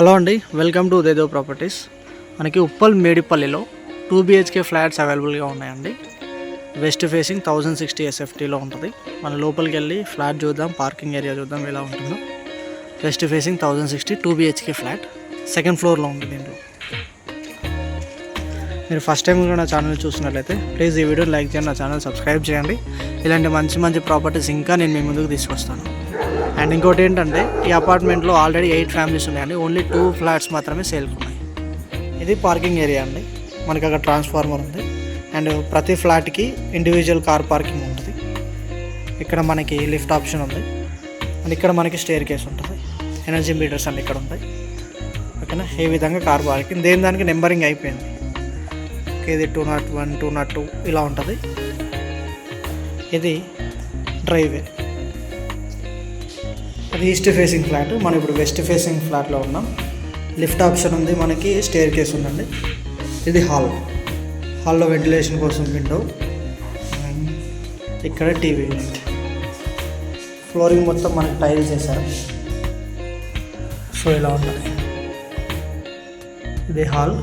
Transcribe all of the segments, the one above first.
Hello అండి, welcome to ఉదయదేవ్ properties. మనకి Uppal మేడిపల్లిలో 2 BHK flats అవైలబుల్గా ఉన్నాయండి. వెస్ట్ ఫేసింగ్ 1060 SFTలో ఉంటుంది. మన లోపలికి వెళ్ళి ఫ్లాట్ చూద్దాం, పార్కింగ్ ఏరియా చూద్దాం ఎలా ఉంటుందో. West facing 1060 2 BHK flat, second ఫ్లోర్లో ఉంది. దీంట్లో మీరు ఫస్ట్ టైం కూడా నా ఛానల్ చూస్తున్నట్లయితే ప్లీజ్ ఈ వీడియో లైక్ చేయండి, నా ఛానల్ సబ్స్క్రైబ్ చేయండి. ఇలాంటి మంచి మంచి ప్రాపర్టీస్ ఇంకా నేను మీ ముందుకు తీసుకొస్తాను. అండ్ ఇంకోటి ఏంటంటే, ఈ అపార్ట్మెంట్లో ఆల్రెడీ 8 ఫ్యామిలీస్ ఉన్నాయండి. ఓన్లీ 2 ఫ్లాట్స్ మాత్రమే సేల్కి ఉన్నాయి. ఇది పార్కింగ్ ఏరియా అండి. మనకి అక్కడ ట్రాన్స్ఫార్మర్ ఉంది. అండ్ ప్రతి ఫ్లాట్కి ఇండివిజువల్ కార్ పార్కింగ్ ఉంటుంది. ఇక్కడ మనకి లిఫ్ట్ ఆప్షన్ ఉంది. అండ్ ఇక్కడ మనకి స్టేర్ కేస్ ఉంటుంది. ఎనర్జీ మీటర్స్ అన్నీ ఇక్కడ ఉంటాయి. ఓకేనా, ఈ విధంగా కార్ పార్కింగ్ దేని దానికి నెంబరింగ్ అయిపోయింది. ఇది 201, 202 ఇలా ఉంటుంది. ఇది డ్రైవే. అది ఈస్ట్ ఫేసింగ్ ఫ్లాట్. మనం ఇప్పుడు వెస్ట్ ఫేసింగ్ ఫ్లాట్లో ఉన్నాం. లిఫ్ట్ ఆప్షన్ ఉంది, మనకి స్టేర్ కేస్ ఉందండి. ఇది హాల్లో వెంటిలేషన్ కోసం విండో. ఇక్కడ టీవీ యూనిట్. ఫ్లోరింగ్ మొత్తం మనకి టైల్స్ వేశారు. సో ఇలా ఉంటుంది. ఇది హాల్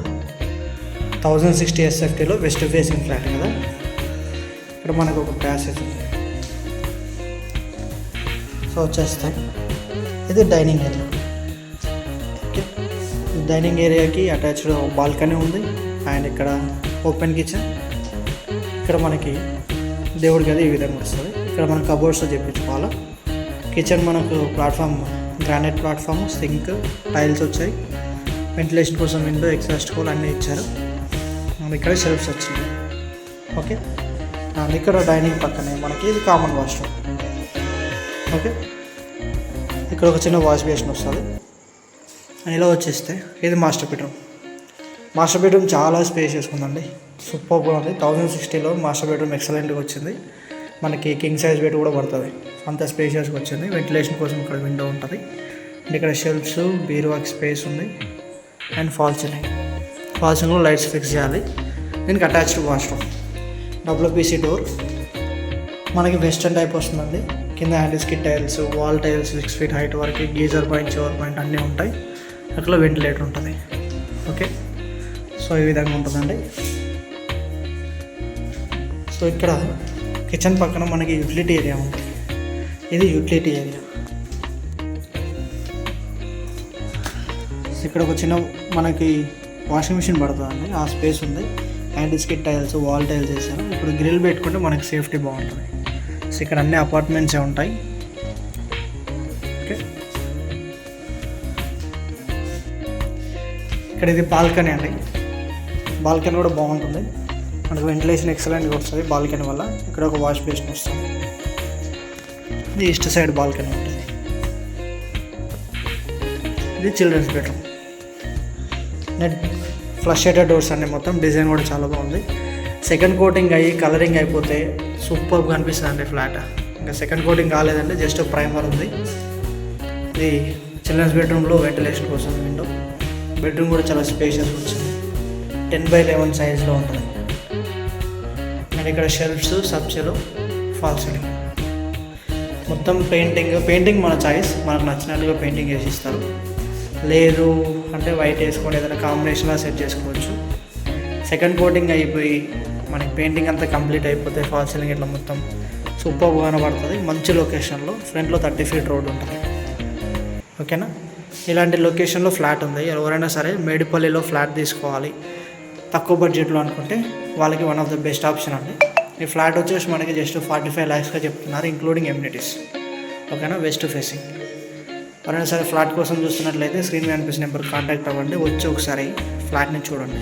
1060 SFTలో వెస్ట్ ఫేసింగ్ ఫ్లాట్ కదా. ఇక్కడ మనకు ఒక ప్యాసేజ్ ఉంది. సో వచ్చేస్తాయి. ఇది డైనింగ్ ఏరియా. ఓకే, డైనింగ్ ఏరియాకి అటాచ్డ్ బాల్కనీ ఉంది. అండ్ ఇక్కడ ఓపెన్ కిచెన్. ఇక్కడ మనకి దేవుడి గది ఈ విధంగా వస్తుంది. ఇక్కడ మనం కబోర్డ్స్ చేయించుకోవాలి. కిచెన్ మనకు platform, granite platform, sink, tiles వచ్చాయి. వెంటిలేషన్ కోసం విండో, ఎగ్జాస్ట్ హోల్ అన్నీ ఇచ్చారు. ఇక్కడ షెల్ఫ్స్ వచ్చింది. ఓకే, అండ్ ఇక్కడ డైనింగ్ పక్కనే మనకి ఇది కామన్ వాష్రూమ్. ఓకే, ఇక్కడ ఒక చిన్న వాష్ బేసిన్ వస్తుంది. ఇలా వచ్చేస్తే ఇది మాస్టర్ బెడ్రూమ్ చాలా స్పేషియస్గా ఉందండి. సూపర్గా ఉంది. 1060లో మాస్టర్ బెడ్రూమ్ ఎక్సలెంట్గా వచ్చింది. మనకి కింగ్ సైజ్ బెడ్ కూడా పడుతుంది. అంత స్పేషియస్గా వచ్చింది. వెంటిలేషన్ కోసం ఇక్కడ విండో ఉంటుంది. అండ్ ఇక్కడ షెల్ఫ్స్, బీరువాకి స్పేస్ ఉంది. అండ్ ఫాల్ సీలింగ్లో లైట్స్ ఫిక్స్ చేయాలి. దీనికి అటాచ్డ్ వాష్రూమ్, WPC డోర్. మనకి వెస్టర్న్ టైప్ వస్తుందండి. కింద హ్యాండిల్స్కి tiles, wall tiles 6 feet height వరకు, గీజర్ పాయింట్, షవర్ పాయింట్ అన్నీ ఉంటాయి. అక్కడ వెంటిలేటర్ ఉంటుంది. ఓకే, సో ఈ విధంగా ఉంటుందండి. సో ఇక్కడ కిచెన్ పక్కన మనకి యూటిలిటీ ఏరియా ఉంటుంది. ఇది యూటిలిటీ ఏరియా. ఇక్కడ ఒక చిన్న మనకి వాషింగ్ మిషన్ పడుతుందండి. ఆ స్పేస్ ఉంది. హ్యాండిల్స్కి టైల్స్, వాల్ టైల్స్ వేసారు. ఇప్పుడు గ్రిల్ పెట్టుకుంటే మనకి సేఫ్టీ బాగుంటుంది. సో ఇక్కడ అన్ని అపార్ట్మెంట్సే ఉంటాయి. ఓకే, ఇక్కడ ఇది బాల్కనీ అండి. బాల్కనీ కూడా బాగుంటుంది. మనకు వెంటిలేషన్ ఎక్సలెంట్గా వస్తుంది బాల్కనీ వల్ల. ఇక్కడ ఒక వాష్ బేసిన్ వస్తుంది. ఇది ఈస్ట్ సైడ్ బాల్కనీ ఉంటుంది. ఇది children's bedroom. Net flush shaded doors అన్నీ, మొత్తం డిజైన్ కూడా చాలా బాగుంది. సెకండ్ కోటింగ్ అయ్యి కలరింగ్ అయిపోతే సూపర్గా అనిపిస్తుంది అండి ఫ్లాట్. ఇంకా సెకండ్ కోటింగ్ కాలేదంటే జస్ట్ ప్రైమర్ ఉంది. ఇది చిల్డ్రన్స్ బెడ్రూమ్లో వెంటిలేషన్ కోసం విండో. బెడ్రూమ్ కూడా చాలా స్పేషియస్ వచ్చింది. 10x11 సైజ్లో ఉంటుంది. అండ్ ఇక్కడ షెల్ఫ్స్, సబ్చెలో, ఫాల్ సీలింగ్. మొత్తం పెయింటింగ్ మన చాయిస్. మనకు నచ్చినట్టుగా పెయింటింగ్ వేసి ఇస్తారు. లేదు అంటే వైట్ వేసుకొని ఏదైనా కాంబినేషన్లో సెట్ చేసుకోవచ్చు. సెకండ్ కోటింగ్ అయిపోయి మనకి పెయింటింగ్ అంతా కంప్లీట్ అయిపోతే ఫాల్ సీలింగ్ ఇట్లా మొత్తం సూపర్గా కనబడుతుంది. మంచి లొకేషన్లో, ఫ్రంట్లో 30 feet రోడ్ ఉంటుంది. ఓకేనా, ఇలాంటి లొకేషన్లో ఫ్లాట్ ఉంది. ఎవరైనా సరే మేడిపల్లిలో ఫ్లాట్ తీసుకోవాలి తక్కువ బడ్జెట్లో అనుకుంటే వాళ్ళకి one of the best option అండి. ఈ ఫ్లాట్ వచ్చేసి మనకి జస్ట్ 45 lakhsగా చెప్తున్నారు, ఇంక్లూడింగ్ ఎమ్యూనిటీస్. ఓకేనా, వెస్ట్ ఫేసింగ్. ఎవరైనా సరే ఫ్లాట్ కోసం చూస్తున్నట్లయితే స్క్రీన్ మీద అనిపిస్తున్న నెంబర్ కాంటాక్ట్ అవ్వండి. వచ్చి ఒకసారి ఫ్లాట్ని చూడండి.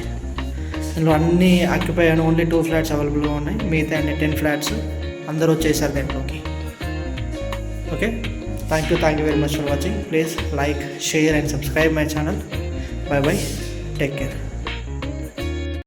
ఇందులో అన్నీ ఆక్యుపై అయిన ఓన్లీ 2 flats అవైలబుల్గా ఉన్నాయి. మిగతా అన్ని 10 flats అందరూ వచ్చేసారు దీంట్లోకి. Okay, thank you very much for watching. Please like, share and subscribe my channel. By, take care.